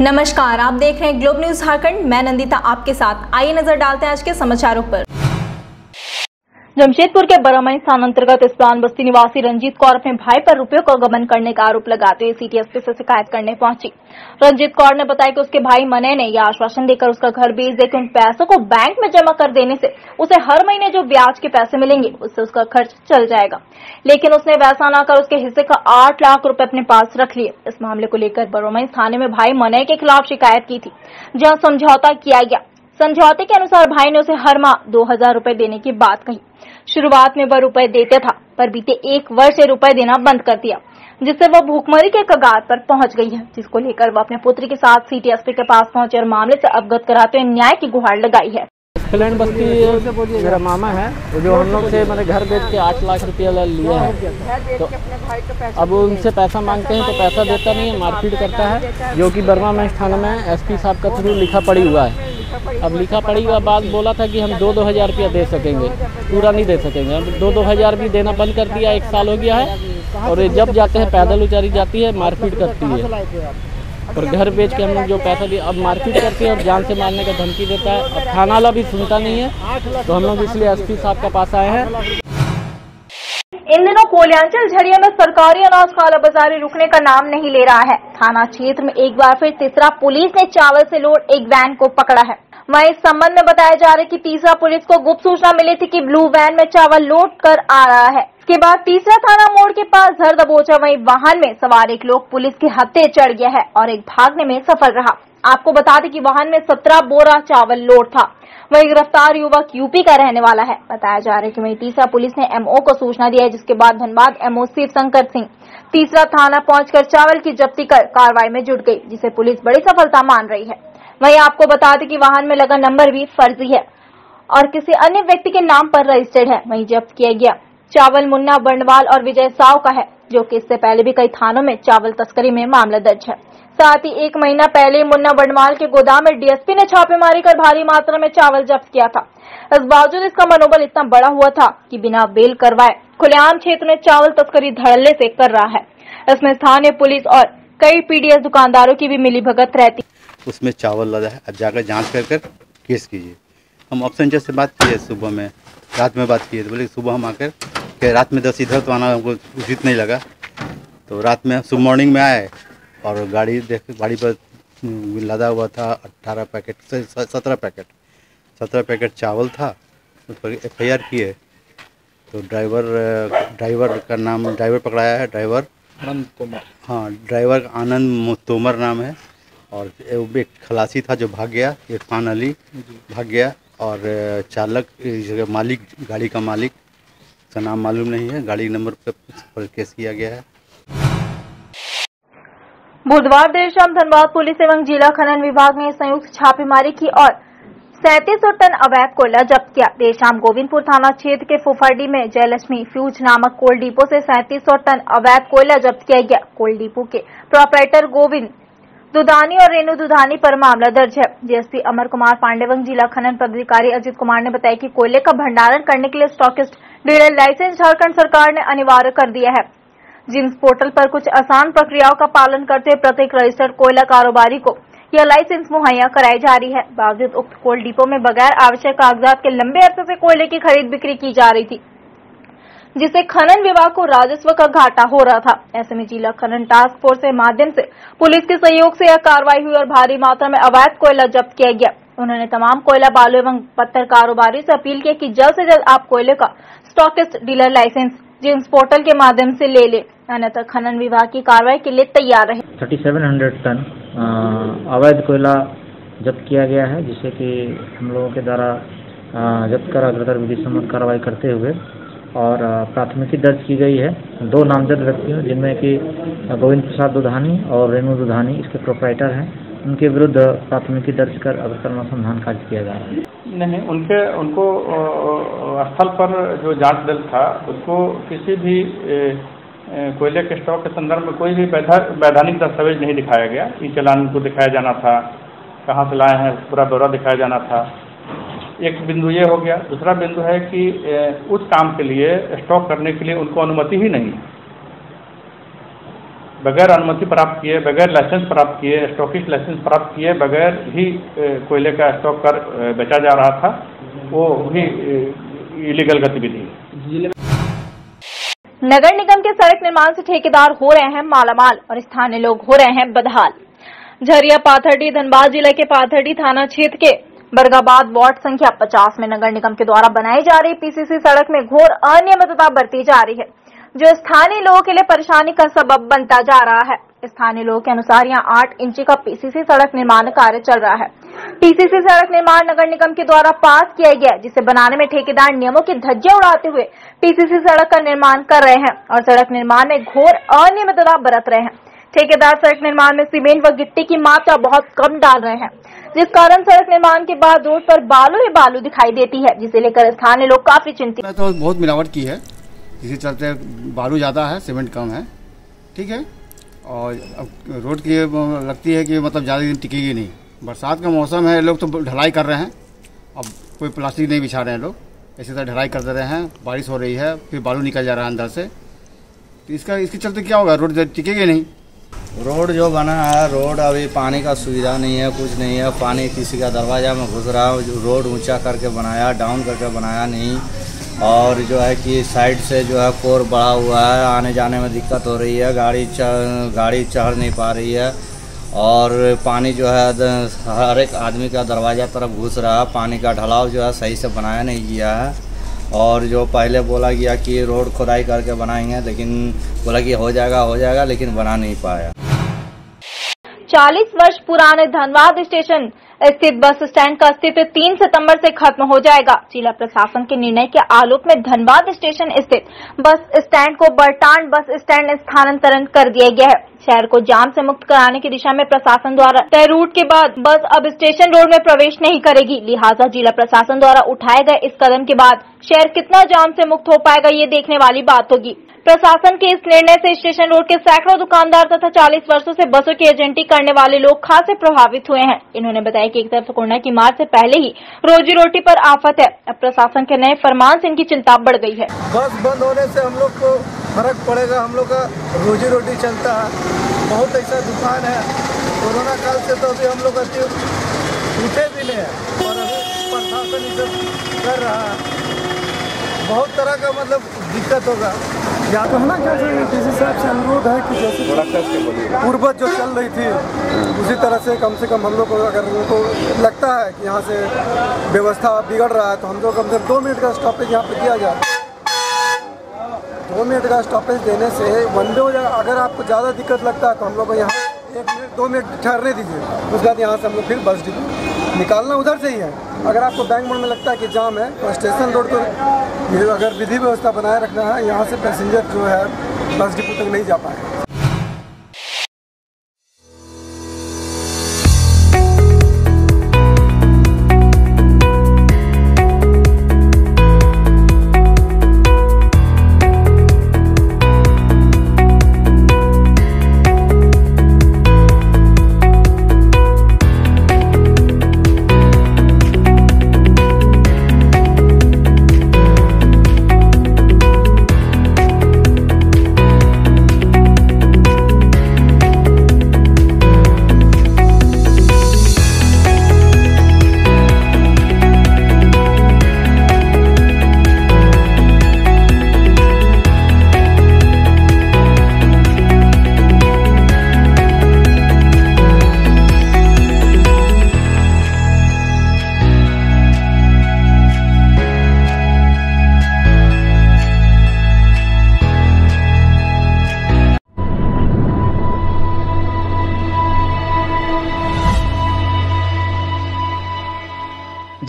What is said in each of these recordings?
नमस्कार, आप देख रहे हैं ग्लोब न्यूज झारखंड। मैं नंदिता आपके साथ। आइए नजर डालते हैं आज के समाचारों पर। जमशेदपुर के बरामई थाना अंतर्गत इस्लाम बस्ती निवासी रंजीत कौर अपने भाई पर रुपयों का गबन करने का आरोप लगाते हुए सिटी एसपी से शिकायत करने पहुंची। रंजीत कौर ने बताया कि उसके भाई मने ने यह आश्वासन देकर उसका घर बेच देकर उन पैसों को बैंक में जमा कर देने से उसे हर महीने जो ब्याज के पैसे मिलेंगे उससे उसका खर्च चल जाएगा, लेकिन उसने वैसा न कर उसके हिस्से का 8 लाख रुपए अपने पास रख लिए। इस मामले को लेकर बरामई थाने में भाई मने के खिलाफ शिकायत की थी, जहाँ समझौता किया गया। समझौते के अनुसार भाई ने उसे हर माह 2000 रुपए देने की बात कही। शुरुआत में वह रुपए देते था, पर बीते 1 वर्ष से रुपए देना बंद कर दिया, जिससे वह भूखमरी के कगार पर पहुंच गई है, जिसको लेकर वह अपने पुत्री के साथ सिटी एसपी के पास पहुंचे और मामले से अवगत कराते हुए न्याय की गुहार लगाई है। इस्लाम बस्ती मेरा मामा है जो हम लोग से मैंने घर बेच के 8 लाख रुपया लिया है, तो अब उनसे पैसा मांगते हैं तो पैसा देता नहीं है, मारपीट करता है, जो कि बरामई थाना में एसपी साहब का थ्रू लिखा पड़ी हुआ है। अब लिखा पड़ी हुआ बात बोला था कि हम 2-2 हज़ार रुपया दे सकेंगे, पूरा नहीं दे सकेंगे। अब 2-2 हज़ार भी देना बंद कर दिया, 1 साल हो गया है। और जब जाते हैं पैदल उचारी जाती है, मारपीट करती है और घर बेच के हम लोग जो पैसा दिए अब मारपीट करती है और जान से मारने का धमकी देता है। अब थाना वाला भी सुनता नहीं है, तो हम लोग इसलिए एसपी साहब के पास आए हैं। इन दिनों कोलियांचल झरिया में सरकारी अनाज कालाबाजारी रुकने का नाम नहीं ले रहा है। थाना क्षेत्र में एक बार फिर तीसरा पुलिस ने चावल से लोड एक वैन को पकड़ा है। वहीं इस संबंध में बताया जा रहा है कि तीसरा पुलिस को गुप्त सूचना मिली थी कि ब्लू वैन में चावल लोड कर आ रहा है। इसके बाद तीसरा थाना मोड़ के पास धर दबोचा वहीं वाहन में सवार एक लोग पुलिस के हत्थे चढ़ गया है और एक भागने में सफल रहा। आपको बता दें कि वाहन में 17 बोरा चावल लोड था। वही गिरफ्तार युवक यूपी का रहने वाला है। बताया जा रहा है कि वही तीसरा पुलिस ने एमओ को सूचना दी है, जिसके बाद धनबाद एमओ शिव शंकर सिंह तीसरा थाना पहुंचकर चावल की जब्ती कर कार्रवाई में जुट गई, जिसे पुलिस बड़ी सफलता मान रही है। वहीं आपको बता दें कि वाहन में लगा नंबर भी फर्जी है और किसी अन्य व्यक्ति के नाम पर रजिस्टर्ड है। वहीं जब्त किया गया चावल मुन्ना बंडवाल और विजय साव का है, जो कि इससे पहले भी कई थानों में चावल तस्करी में मामला दर्ज है। साथ ही 1 महीना पहले मुन्ना बंडवाल के गोदाम में डीएसपी ने छापेमारी कर भारी मात्रा में चावल जब्त किया था। इस बावजूद इसका मनोबल इतना बड़ा हुआ था कि बिना बेल करवाए खुलेआम क्षेत्र में चावल तस्करी धड़ल्ले से कर रहा है। इसमें स्थानीय पुलिस और कई पीडीएस दुकानदारों की भी मिलीभगत रहती। उसमें चावल लदा है, अब जाकर जांच कर केस कीजिए। हम ऑप्शन से बात किए, सुबह में रात में बात किए, तो बोले सुबह हम आकर कि रात में 10 इधर तो आना हमको उचित नहीं लगा, तो रात में सुबह मॉर्निंग में आए और गाड़ी पर लदा हुआ था 18 पैकेट से 17 पैकेट चावल था। उस पर FIR किए, तो ड्राइवर का नाम ड्राइवर पकड़ाया है, ड्राइवर आनंद तोमर। हाँ, ड्राइवर आनंद तोमर नाम है। और एक खलासी था जो भाग गया, इरफान अली भाग गया। और चालक मालिक, गाड़ी का मालिक का नाम मालूम नहीं है, गाड़ी नंबर पर केस किया गया है। बुधवार देर शाम धनबाद पुलिस एवं जिला खनन विभाग ने संयुक्त छापेमारी की और 3700 टन अवैध कोयला जब्त किया। देर शाम गोविंदपुर थाना क्षेत्र के फुफरडी में जयलक्ष्मी फ्यूज नामक कोल डिपो से 3700 टन अवैध कोयला जब्त किया गया। कोल डिपो के प्रोपराइटर गोविंद दुधानी और रेणु दुधानी पर मामला दर्ज है। डीएसपी अमर कुमार पांडे एवं जिला खनन पदाधिकारी अजित कुमार ने बताया कि कोयले का भंडारण करने के लिए स्टॉकिस्ट डीलर लाइसेंस झारखंड सरकार ने अनिवार्य कर दिया है। जिम्स पोर्टल पर कुछ आसान प्रक्रियाओं का पालन करते हुए प्रत्येक रजिस्टर्ड कोयला कारोबारी को यह लाइसेंस मुहैया कराई जा रही है। बावजूद उक्त कोल डिपो में बगैर आवश्यक कागजात के लंबे अरसे से कोयले की खरीद बिक्री की जा रही थी, जिससे खनन विभाग को राजस्व का घाटा हो रहा था। ऐसे में जिला खनन टास्क फोर्स के माध्यम से पुलिस के सहयोग से यह कार्रवाई हुई और भारी मात्रा में अवैध कोयला जब्त किया गया। उन्होंने तमाम कोयला बालू एवं पत्थर कारोबारी से अपील की कि जल्द से जल्द आप कोयले का स्टॉकिस्ट डीलर लाइसेंस जिम्स पोर्टल के माध्यम से ले ले, अन्यथा खनन विभाग की कार्रवाई के लिए तैयार रहे। 3700 टन अवैध कोयला जब्त किया गया है, जिसे कि हम लोगों के द्वारा जब्त कर अग्रतर विधि सम्मत कार्रवाई करते हुए और प्राथमिकी दर्ज की गई है 2 नामजद व्यक्तियों, जिनमें कि गोविंद प्रसाद दुधानी और रेणु दुधानी इसके प्रोपराइटर हैं। उनके विरुद्ध प्राथमिकी दर्ज कर अग्रतर अनुसंधान कार्य किया जा रहा है। नहीं, उनको स्थल पर जो जांच दल था उसको किसी भी कोयले के स्टॉक के संदर्भ में कोई भी वैधानिक दस्तावेज नहीं दिखाया गया। ई चालान को दिखाया जाना था, कहाँ से लाए हैं पूरा ब्यौरा दिखाया जाना था। एक बिंदु ये हो गया। दूसरा बिंदु है कि उस काम के लिए स्टॉक करने के लिए उनको अनुमति ही नहीं है। बगैर अनुमति प्राप्त किए, बगैर लाइसेंस प्राप्त किए, स्टॉकिस्ट लाइसेंस प्राप्त किए बगैर ही कोयले का स्टॉक कर बेचा जा रहा था, वो भी इलीगल गतिविधि है। नगर निगम के सड़क निर्माण से ठेकेदार हो रहे हैं मालामाल और स्थानीय लोग हो रहे हैं बदहाल। झरिया पाथरडी धनबाद जिले के पाथरडी थाना क्षेत्र के बरगाबाद वार्ड संख्या 50 में नगर निगम के द्वारा बनाई जा रही पीसीसी सड़क में घोर अनियमितता बरती जा रही है, जो स्थानीय लोगों के लिए परेशानी का सबब बनता जा रहा है। स्थानीय लोगों के अनुसार यहाँ 8 इंची का पीसीसी सड़क निर्माण कार्य चल रहा है। पीसीसी सड़क निर्माण नगर निगम के द्वारा पास किया गया, जिसे बनाने में ठेकेदार नियमों की धज्जियां उड़ाते हुए पीसीसी सड़क का निर्माण कर रहे हैं और सड़क निर्माण में घोर अनियमितता बरत रहे हैं। ठेकेदार सड़क निर्माण में सीमेंट व गिट्टी की मात्रा बहुत कम डाल रहे हैं, जिस कारण सड़क निर्माण के बाद रोड पर बालू ही बालू दिखाई देती है, जिसे लेकर स्थानीय लोग काफी चिंतित। तो बहुत मिलावट की है, इसी चलते बालू ज्यादा है, सीमेंट कम है, ठीक है। और अब रोड की लगती है कि मतलब ज्यादा दिन टिकेगी नहीं। बरसात का मौसम है, लोग तो ढलाई कर रहे हैं, अब कोई प्लास्टिक नहीं बिछा रहे हैं, लोग इसी तरह ढलाई कर दे रहे हैं। बारिश हो रही है, फिर बालू निकल जा रहा है अंदर से, तो इसके चलते क्या होगा, रोड टिकेगी नहीं। रोड जो बना है, रोड अभी पानी का सुविधा नहीं है, कुछ नहीं है, पानी किसी का दरवाजा में घुस रहा है। रोड ऊंचा करके बनाया, डाउन करके बनाया नहीं, और जो है कि साइड से जो है कोर बढ़ा हुआ है, आने जाने में दिक्कत हो रही है, गाड़ी चढ़ नहीं पा रही है, और पानी जो है हर एक आदमी का दरवाजा तरफ घुस रहा है। पानी का ढलाव जो है सही से बनाया नहीं गया है, और जो पहले बोला गया कि रोड खुदाई करके बनाएंगे, लेकिन बोला कि हो जाएगा, लेकिन बना नहीं पाया। 40 वर्ष पुराने धनबाद स्टेशन स्थित बस स्टैंड का अस्तित्व 3 सितंबर से खत्म हो जाएगा। जिला प्रशासन के निर्णय के आलोक में धनबाद स्टेशन स्थित बस स्टैंड को बरटांड बस स्टैंड स्थानांतरण कर दिया गया है। शहर को जाम से मुक्त कराने की दिशा में प्रशासन द्वारा तय रूट के बाद बस अब स्टेशन रोड में प्रवेश नहीं करेगी। लिहाजा जिला प्रशासन द्वारा उठाए गए इस कदम के बाद शहर कितना जाम से मुक्त हो पाएगा, ये देखने वाली बात होगी। प्रशासन के इस निर्णय से स्टेशन रोड के सैकड़ों दुकानदार तथा 40 वर्षों से बसों की एजेंटी करने वाले लोग खासे प्रभावित हुए हैं। इन्होंने बताया कि एक तरफ कोरोना की मार से पहले ही रोजी रोटी पर आफत है, अब प्रशासन के नए फरमान से इनकी चिंता बढ़ गई है। बस बंद होने से हम लोग को फर्क पड़ेगा, हम लोग का रोजी रोटी चलता है। बहुत ऐसा दुकान है, कोरोना काल से तो अभी हम लोग छूटे भी नहीं है, और अभी प्रशासन ये सब कर रहा है, बहुत तरह का मतलब दिक्कत होगा। या तो ना क्या किसी साहब से अनुरोध है कि जैसे पूर्वज जो चल रही थी उसी तरह से कम हम लोग को, अगर उनको लगता है कि यहाँ से व्यवस्था बिगड़ रहा है, तो हम लोग कम से कम 2 मिनट का स्टॉपेज यहाँ पे दिया जाए। 2 मिनट का स्टॉपेज देने से वन वे हो जाएगा। अगर आपको ज़्यादा दिक्कत लगता है तो हम लोग को यहाँ 1 मिनट 2 मिनट ठहरने दीजिए, उसके बाद यहाँ से हम लोग फिर बस डिपो निकालना उधर से ही है। अगर आपको बैंक मोड़ में लगता है कि जाम है, तो स्टेशन रोड को अगर विधि व्यवस्था बनाए रखना है, यहाँ से पैसेंजर जो है बस डिपो तक नहीं जा पाए।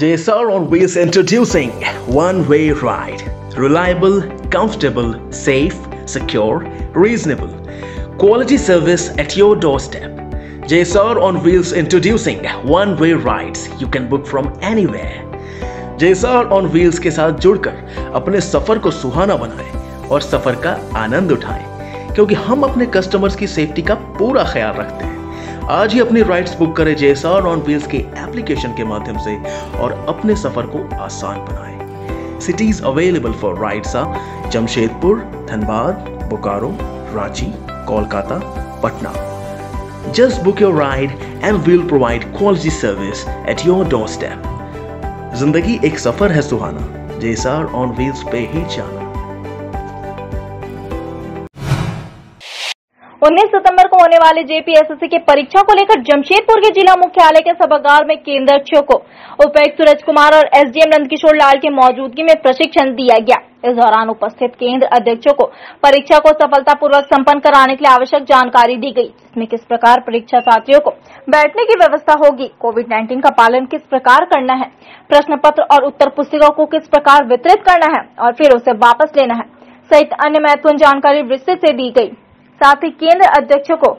JSR on Wheels introducing one-way ride. Reliable, comfortable, safe, secure, reasonable. Quality service at your doorstep. JSR on Wheels introducing one-way rides. You can book from anywhere. JSR on Wheels के साथ जुड़कर अपने सफर को सुहाना बनाएं और सफर का आनंद उठाएं, क्योंकि हम अपने कस्टमर्स की सेफ्टी का पूरा ख्याल रखते हैं। आज ही अपनी राइड्स बुक करें JSR on Wheels के एप्लीकेशन के माध्यम से और अपने सफर को आसान बनाएं। Cities available for rides are Jamshedpur, Dhanbad, Bokaro, Ranchi, Kolkata, Patna. Just book your ride and we'll provide quality service at your doorstep. जिंदगी एक सफर है सुहाना, JSR on wheels पे ही जाना। 19 सितंबर को होने वाले JPSSC की परीक्षा को लेकर जमशेदपुर के जिला मुख्यालय के सभागार में केंद्राध्यक्षों को उपायुक्त सूरज कुमार और SDM नंदकिशोर लाल की मौजूदगी में प्रशिक्षण दिया गया। इस दौरान उपस्थित केंद्र अध्यक्षों को परीक्षा को सफलतापूर्वक संपन्न कराने के लिए आवश्यक जानकारी दी गई, जिसमें किस प्रकार परीक्षा छात्रियों को बैठने की व्यवस्था होगी, कोविड-19 का पालन किस प्रकार करना है, प्रश्न पत्र और उत्तर पुस्तिकाओं को किस प्रकार वितरित करना है और फिर उसे वापस लेना है, सहित अन्य महत्वपूर्ण जानकारी विस्तृत से दी गई। साथ ही केंद्र अध्यक्षों को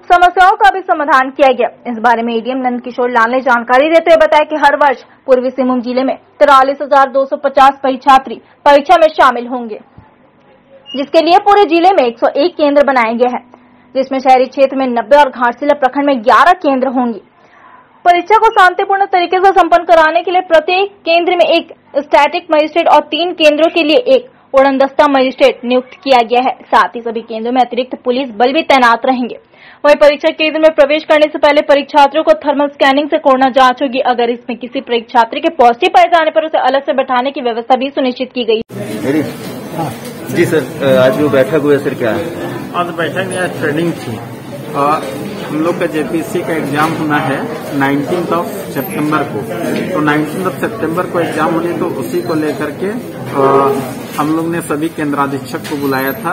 समस्याओं का भी समाधान किया गया। इस बारे में ADM नंदकिशोर लाल ने जानकारी देते हुए बताया कि हर वर्ष पूर्वी सिंहभूम जिले में 43,250 परीक्षार्थी परीक्षा में शामिल होंगे, जिसके लिए पूरे जिले में 101 केंद्र बनाए गए हैं, जिसमें शहरी क्षेत्र में 90 और घाटशिला प्रखंड में 11 केंद्र होंगे। परीक्षा को शांतिपूर्ण तरीके से संपन्न कराने के लिए प्रत्येक केंद्र में एक स्टैटिक मजिस्ट्रेट और 3 केंद्रों के लिए एक उड़नदस्ता मजिस्ट्रेट नियुक्त किया गया है। साथ ही सभी केंद्रों में अतिरिक्त पुलिस बल भी तैनात रहेंगे। वहीं परीक्षा केंद्र में प्रवेश करने से पहले परीक्षार्थियों को थर्मल स्कैनिंग से कोरोना जांच होगी। अगर इसमें किसी परीक्षार्थी के पॉजिटिव पाए जाने पर उसे अलग से बैठाने की व्यवस्था भी सुनिश्चित की गई। जी सर, आज जो बैठक हुआ सर क्या है? आज बैठक में ट्रेनिंग थी और हम लोग का JPSC का एग्जाम होना है 19 सितंबर को। तो 19 सितंबर को एग्जाम होने, तो उसी को लेकर के हम लोग ने सभी केंद्राधीक्षक को बुलाया था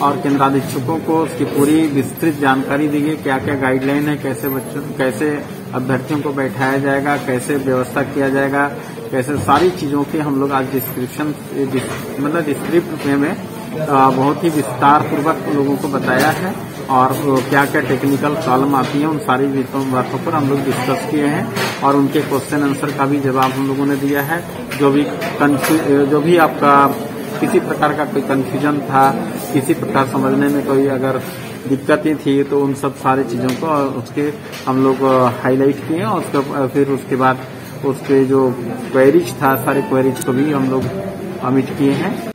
और केंद्राधीक्षकों को उसकी पूरी विस्तृत जानकारी दी गई, क्या क्या गाइडलाइन है, कैसे अभ्यर्थियों को बैठाया जाएगा, कैसे व्यवस्था किया जाएगा, कैसे सारी चीजों की हम लोग आज डिस्क्रिप्ट में बहुत ही विस्तार पूर्वक लोगों को बताया है और क्या क्या टेक्निकल प्रॉब्लम आती है उन सारी बातों पर हम लोग डिस्कस किए हैं और उनके क्वेश्चन आंसर का भी जवाब हम लोगों ने दिया है। जो भी आपका किसी प्रकार का कोई कंफ्यूजन था, किसी प्रकार समझने में कोई अगर दिक्कतें थी, तो उन सब सारी चीजों को उसके हम लोग हाईलाइट किए और फिर उसके बाद उसके जो क्वेरीज था, सारे क्वेरीज को भी हम लोग सबमिट किए हैं।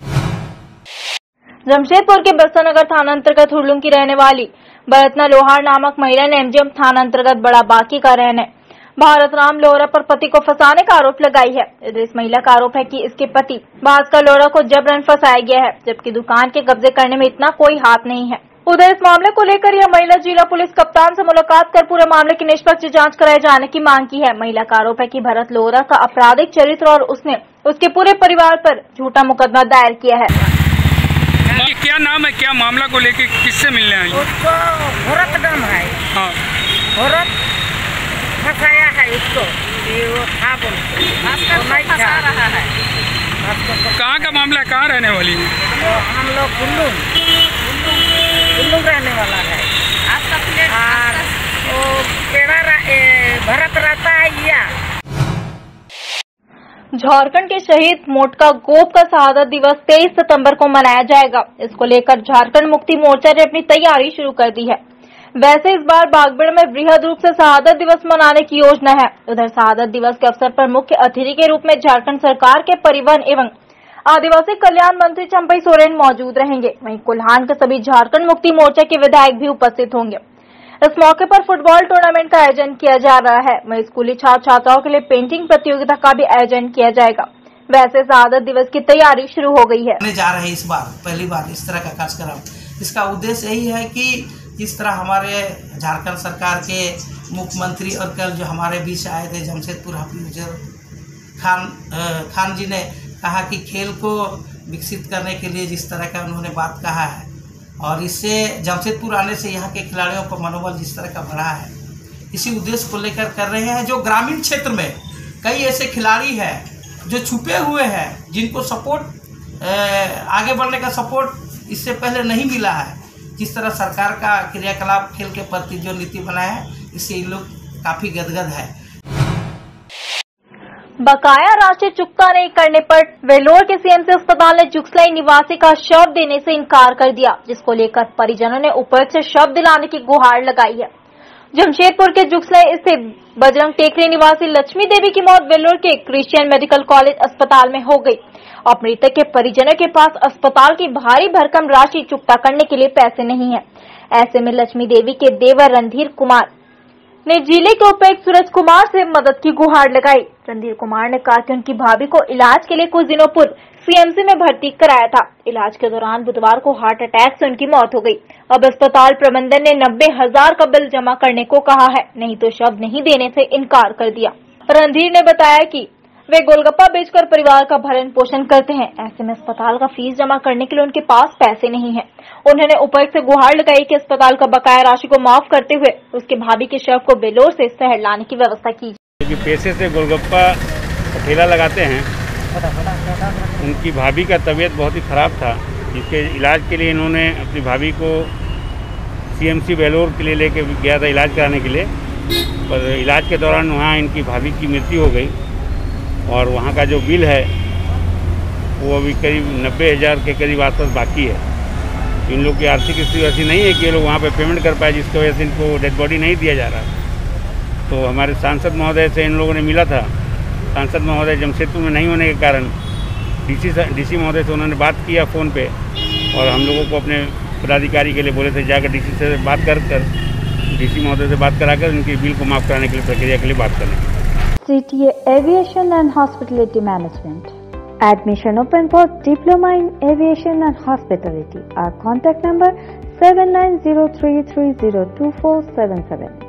जमशेदपुर के बस्तर थाना अंतर्गत हुड़लुम की रहने वाली भरतना लोहार नामक महिला ने MGM थाना अंतर्गत बड़ा बाकी का रहने भारत राम लोहरा पर पति को फंसाने का आरोप लगाई है। इस महिला का आरोप है कि इसके पति भास्कर लोहरा को जबरन फंसाया गया है, जबकि दुकान के कब्जे करने में इतना कोई हाथ नहीं है। उधर इस मामले को लेकर यह महिला जिला पुलिस कप्तान से मुलाकात कर पूरे मामले की निष्पक्ष जांच कराए जाने की मांग की है। महिला का आरोप है कि भरत लोहरा का आपराधिक चरित्र और उसने उसके पूरे परिवार पर झूठा मुकदमा दायर किया है। क्या नाम है, क्या मामला को लेके किससे मिलने आई? उसको भरत नाम है। हाँ, भरत फंसाया है उसको, वो था बोलते फंसा रहा है। कहाँ का मामला है, कहाँ रहने वाली है? हम लोग कुल्लू रहने वाला है। वो पेड़ा भरत रहता है या झारखंड के शहीद मोटका गोप का शहादत दिवस 23 सितंबर को मनाया जाएगा। इसको लेकर झारखंड मुक्ति मोर्चा ने अपनी तैयारी शुरू कर दी है। वैसे इस बार बागबेड़ में वृहद रूप से शहादत दिवस मनाने की योजना है। उधर शहादत दिवस के अवसर पर मुख्य अतिथि के रूप में झारखंड सरकार के परिवहन एवं आदिवासी कल्याण मंत्री चंपई सोरेन मौजूद रहेंगे। वहीं कोल्हान के सभी झारखंड मुक्ति मोर्चा के विधायक भी उपस्थित होंगे। इस मौके पर फुटबॉल टूर्नामेंट का आयोजन किया जा रहा है। वहीं स्कूली छात्र छात्राओं के लिए पेंटिंग प्रतियोगिता का भी आयोजन किया जाएगा। वैसे शहादत दिवस की तैयारी शुरू हो गई है। जा रहे हैं इस बार पहली बार इस तरह का कार्यक्रम। इसका उद्देश्य यही है कि जिस तरह हमारे झारखंड सरकार के मुख्यमंत्री और कल जो हमारे बीच आए थे जमशेदपुर हाफिज खान जी ने कहा कि खेल को विकसित करने के लिए जिस तरह का उन्होंने बात कहा है और इससे जमशेदपुर आने से यहाँ के खिलाड़ियों का मनोबल जिस तरह का बढ़ा है, इसी उद्देश्य को लेकर कर रहे हैं। जो ग्रामीण क्षेत्र में कई ऐसे खिलाड़ी हैं जो छुपे हुए हैं, जिनको सपोर्ट आगे बढ़ने का सपोर्ट इससे पहले नहीं मिला है। जिस तरह सरकार का क्रियाकलाप खेल के प्रति जो नीति बनाया है, इससे ये लोग काफी गदगद है। बकाया राशि चुकता नहीं करने पर वेलोर के CMC अस्पताल ने जुगसलाई निवासी का शव देने से इनकार कर दिया, जिसको लेकर परिजनों ने उपायुक्त से शव दिलाने की गुहार लगाई है। जमशेदपुर के जुगसले स्थित बजरंग टेकरी निवासी लक्ष्मी देवी की मौत वेल्लोर के क्रिश्चियन मेडिकल कॉलेज अस्पताल में हो गई और मृतक के परिजनों के पास अस्पताल की भारी भरकम राशि चुकता करने के लिए पैसे नहीं है। ऐसे में लक्ष्मी देवी के देवर रणधीर कुमार ने जिले के उपायुक्त सूरज कुमार से मदद की गुहार लगाई। रणधीर कुमार ने कहा कि उनकी भाभी को इलाज के लिए कुछ दिनों पूर्व सीएमसी में भर्ती कराया था। इलाज के दौरान बुधवार को हार्ट अटैक से उनकी मौत हो गई। अब अस्पताल प्रबंधन ने 90,000 का बिल जमा करने को कहा है, नहीं तो शव नहीं देने से इनकार कर दिया। रणधीर ने बताया कि वे गोलगप्पा बेचकर परिवार का भरण पोषण करते हैं। ऐसे में अस्पताल का फीस जमा करने के लिए उनके पास पैसे नहीं है। उन्होंने उपायुक्त से गुहार लगाई कि अस्पताल का बकाया राशि को माफ करते हुए उसके भाभी के शव को बेलोर से शहर लाने की व्यवस्था की। पैसे से गोलगप्पा ठेला लगाते हैं। उनकी भाभी का तबीयत बहुत ही खराब था, जिसके इलाज के लिए इन्होंने अपनी भाभी को सीएमसी बेलोर के लिए लेके गया था इलाज कराने के लिए, पर इलाज के दौरान वहाँ इनकी भाभी की मृत्यु हो गई और वहाँ का जो बिल है वो अभी करीब 90,000 के करीब आसपास बाकी है। इन लोग की आर्थिक स्थिति ऐसी नहीं है कि ये लोग वहाँ पे पेमेंट कर पाए, जिसकी वजह से इनको डेड बॉडी नहीं दिया जा रहा। तो हमारे सांसद महोदय से इन लोगों ने मिला था। सांसद महोदय जमशेदपुर में नहीं होने के कारण डीसी महोदय से उन्होंने बात किया फ़ोन पे और हम लोगों को अपने पदाधिकारी के लिए बोले थे जाकर डीसी से बात कर डीसी महोदय से बात कराकर उनकी बिल को माफ़ कराने के लिए प्रक्रिया के लिए बात करें। CTA Aviation and Hospitality Management. Admission open for Diploma in Aviation and Hospitality. Our contact number 7903302477.